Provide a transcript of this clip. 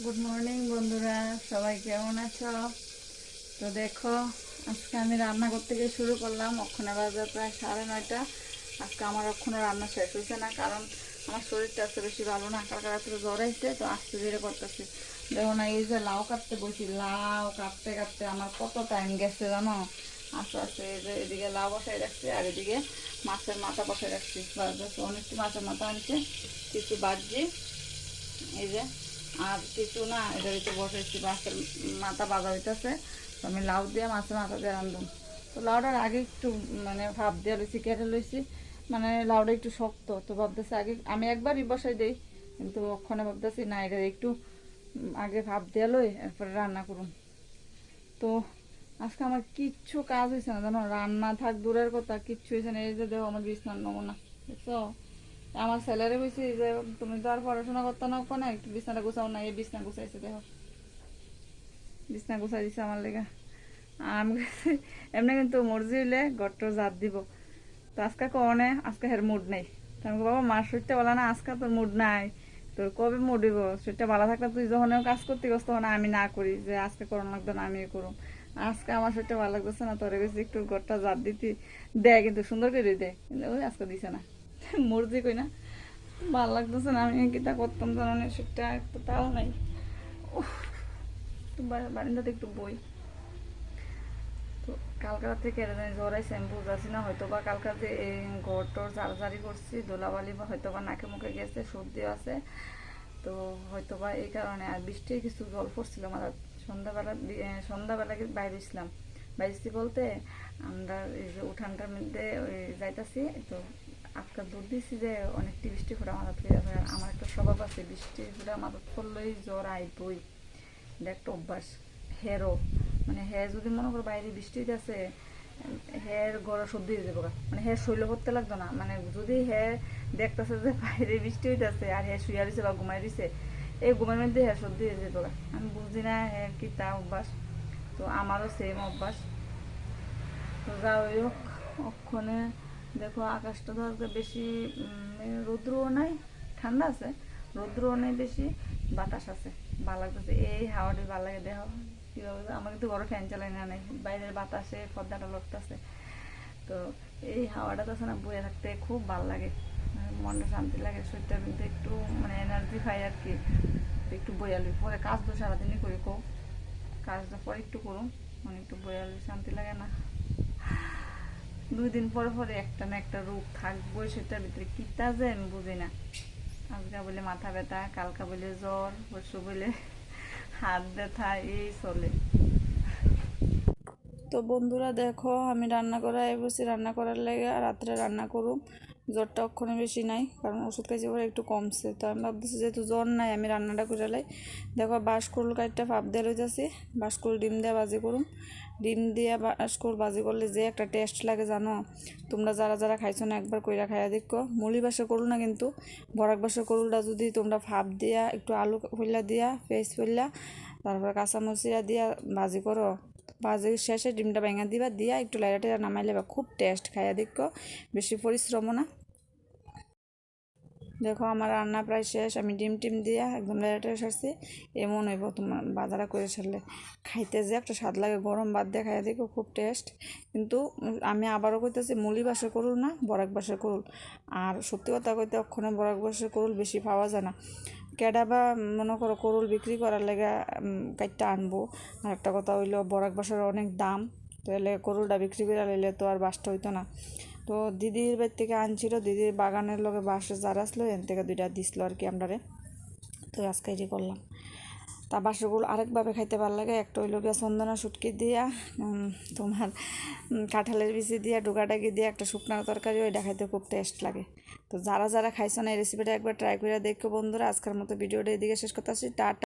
Good morning বন্ধুরা, সবাই কেমন আছো? তো দেখো, আজকে আমি রান্না করতে গিয়ে শুরু করলাম। ওখানে বাজে প্রায় 9:30। আজকে আমার ওখানে রান্না শেষ হয়েছে না, কারণ আমার শরীরটা আজকে বেশি ভালো না। কালকে রাত্রে জ্বর হয়েছে, তো আস্তে ধীরে করতেছি। দেখো না, এই যে লাউ কাটতে বসি, লাউ কাটতে কাটতে আমার কত টাইম গেছে জানো। আস্তে আস্তে এই যে এদিকে লাউ বসাই রাখছি, আর এদিকে মাছের মাথা বসাই রাখছি। অনেকটি মাছের মাথা আনছে, কিছু বাজছি এই যে, আর কিছু না এটার ভিতরে বসাইছি। মাছের মাথা বাজা হইতেছে, তো আমি লাউ দিয়ে মাছের মাথা দিয়ে রান্ধুম। তো লাউটার আগে একটু মানে ভাপ দিয়ে লইছি, কেটে লইছি। মানে লাউটা একটু শক্ত, তো ভাবতেছি আগে আমি একবারই বসাই দিই, কিন্তু ওখানে ভাবতেছি না, এটা একটু আগে ভাপ দিয়ে লই, এরপরে রান্না করুন। তো আজকে আমার কিচ্ছু কাজ হয়েছে না জানো, রান্না থাক দূরের কথা, কিচ্ছু হয়েছে না। এই যে দেখো আমার বিছনার নমুনা, দেখছো? আমার স্যালারি হয়েছে যে তুমি তো আর পড়াশোনা করতে না কোনো, একটু বিছনাটা গুছাও না। এই বিছনা গুছাইছে, দেখো বিছনা গুছাই দিছে আমার লেগে। আমি এমনি কিন্তু মর্জি হইলে ঘরটা জাত দিব। তো আজকে কনে আজকে হের মুড নেই। তো আমি বাবা মার শরীরটা বলা না, আজকে তোর মুড নাই, তোর কবে মুড দিব? শরীরটা ভালো থাকলে তুই যখন কাজ করতে গেছ তখন আমি না করি যে আজকে করোনা লাগতো না, আমি করুম। আজকে আমার শরীরটা ভালো লাগতেছে না, তোর গেছে একটু ঘরটা জাত দিতি, দেয় কিন্তু সুন্দর করে দেয়, কিন্তু ওই আজকে দিছে না। মর্জি কই না, ভাল লাগতেছে না। আমি কিতা করতাম জানি, সেটা একটু তাও নাই। উফ, একটু বারান্দাতে একটু বই। তো কালকা থেকে জ্বরাই শ্যাম্পু যাচ্ছি না, হয়তো বা কালকাতে ঘর টর ঝাড়ঝাড়ি করছি, ধুলাবালি বা হয়তো বা নাকে মুখে গেছে, সর্দিও আছে। তো হয়তো বা এই কারণে, আর বৃষ্টির কিছু জল পড়ছিল আমার। সন্ধ্যাবেলা বাইরে ছিলাম, বাইরেছি বলতে আমরা এই যে উঠানটার মধ্যে ওই যাইতাছি, তো আজকাল দুধ দিছি যে অনেকটি বৃষ্টি ফোটা মাথা থেকে। আমার একটা স্বভাব আছে, বৃষ্টি ফোটা মাথা পড়লেই জ্বর আইবই, এটা একটা অভ্যাস। হেরও মানে হ্যাঁ, যদি মনে করো বাইরে বৃষ্টি আছে, হ্যাঁ গড়া সর্দি হয়ে যাবো, মানে হ্যাঁ শৈল করতে লাগতো না। মানে যদি হ্যাঁ দেখতেছে যে বাইরে বৃষ্টি হইতেছে আর হ্যাঁ শুয়ে দিছে বা ঘুমাই দিছে, এই ঘুমের মধ্যে হ্যাঁ সর্দি হয়ে যাবো। আমি বুঝি না হ্যাঁ কি তা অভ্যাস। তো আমারও সেম অভ্যাস। তো যা ওই হোক, ওখানে দেখো আকাশটা তো আজকে বেশি রৌদ্রও নাই, ঠান্ডা আছে, রৌদ্রও নেই বেশি, বাতাস আছে, ভালো লাগতেছে। এই হাওয়াটা ভালো লাগে, দেখো কীভাবে। আমার কিন্তু বড় ফ্যান চালাই না, নেই বাইরের বাতাসে পর্দাটা লড়তেছে। তো এই হাওয়াটা তো আছে না, বয়ে থাকতে খুব ভালো লাগে, মনটা শান্তি লাগে, শরীরটার মধ্যে একটু মানে এনার্জি পাই আর কি। একটু বয়ালি পরে কাজ তো সারাদিনই করি, কাজটা পরে একটু করুন, মানে একটু বয়ালি শান্তি লাগে না। 2 দিন পরে পরে একটা না একটা রোগ থাকবো, সেটার ভিতরে কিতা যে আমি বুঝি না। আজকে বলে মাথা ব্যথা, কালকা বলে জ্বর, পরশু বলে হাত ব্যথা, এই চলে। তো বন্ধুরা দেখো, আমি রান্না করা বসে, রান্না করার লেগে রাত্রে রান্না করুম। জ্বরটা অক্ষণে বেশি নাই, কারণ ওষুধ খাইছি পরে একটু কমছে। তো আমি ভাবতেছি যেহেতু জ্বর নাই, আমি রান্নাটা করে লাই। দেখো বাঁশকুড়ুল কাঠটা ফাপ দিয়ে লইতেছি, বাঁশকুড়ুল ডিম দিয়ে বাজি করুম। ডিম দিয়ে বাঁশকুড়ুল বাজি করলে যে একটা টেস্ট লাগে জানো। তোমরা যারা যারা খাইছো না একবার কইরা খাইয়া দেখো। মুলি বাসা করুল না কিন্তু, বরাক বাসা করুলটা যদি তোমরা ফাপ দিয়া একটু আলু ফইলা দিয়া পেঁয়াজ ফইলা তারপরে কাঁচামরিচা দিয়া বাজি করো, ভাজির শেষে ডিমটা ভেঙে দিবা, দিয়া একটু লাইটা টেরা নামাই লেবা, খুব টেস্ট, খাইয়া দেখো, বেশি পরিশ্রমও না। দেখো আমার রান্না প্রায় শেষ, আমি ডিম টিম দিয়া একদম লাইটা সারছি। এমন হইব তোমার বাজারা করে সারলে, খাইতে যে একটা স্বাদ লাগে, গরম ভাত দিয়ে খাইয়া দেখো, খুব টেস্ট। কিন্তু আমি আবারও কইতেছি, মুলি বাসা করুল না, বরাক বাসা করুল। আর সত্যি কথা কইতে অক্ষণে বরাক বাসা করুল বেশি পাওয়া যায় না। কেডা বা মনে করো করুল বিক্রি করার লেগে কাইটটা আনবো। আর একটা কথা হইলো, বরাক বাসার অনেক দাম, তাহলে করুলটা বিক্রি করে লাইলে তো আর বাসটা হইতো না। তো দিদির বাড়ি থেকে আনছিল, দিদির বাগানের লগে বাসে যারা আসলো এন থেকে 2টা দিছিল আর কি আমরারে। তো আজকে এটি করলাম। তা বাসগুলো আরেকভাবে খাইতে ভালো লাগে, একটা হইল গিয়া চন্দনা শুটকি দিয়া তোমার কাঁঠালের বিচি দিয়া ডুগাডাগি দিয়া একটা শুকনা তরকারি, ওইটা খাইতে খুব টেস্ট লাগে। তো যারা যারা খাইছো না, এই রেসিপিটা একবার ট্রাই করে দেখো বন্ধুরা। আজকের মতো ভিডিওটা এদিকে শেষ করতে আসি, টাটা।